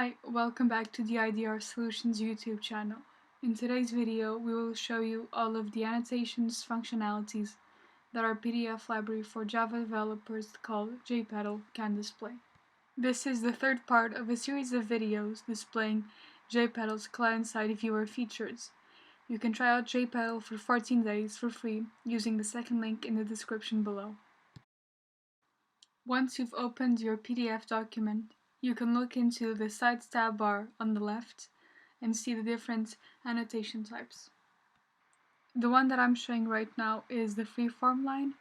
Hi, welcome back to the IDR Solutions YouTube channel. In today's video, we will show you all of the annotations functionalities that our PDF library for Java developers called JPedal can display. This is the third part of a series of videos displaying JPedal's client-side viewer features. You can try out JPedal for 14 days for free using the second link in the description below. Once you've opened your PDF document, you can look into the Sites tab bar on the left and see the different annotation types. The one that I'm showing right now is the freeform line.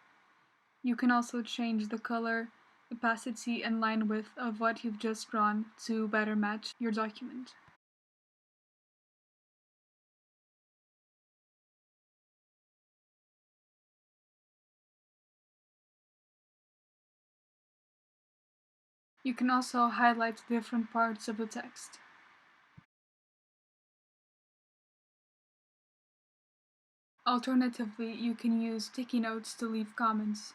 You can also change the color, opacity, and line width of what you've just drawn to better match your document. You can also highlight different parts of the text. Alternatively, you can use sticky notes to leave comments.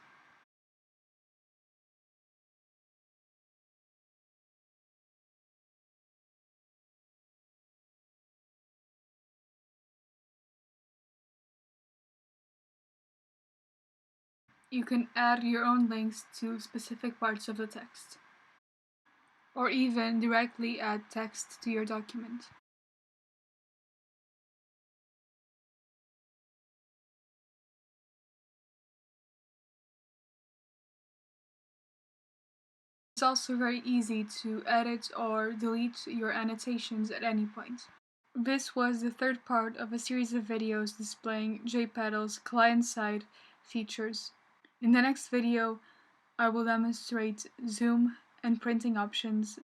You can add your own links to specific parts of the text, or even directly add text to your document. It's also very easy to edit or delete your annotations at any point. This was the third part of a series of videos displaying JPedal's client-side features. In the next video, I will demonstrate zoom and printing options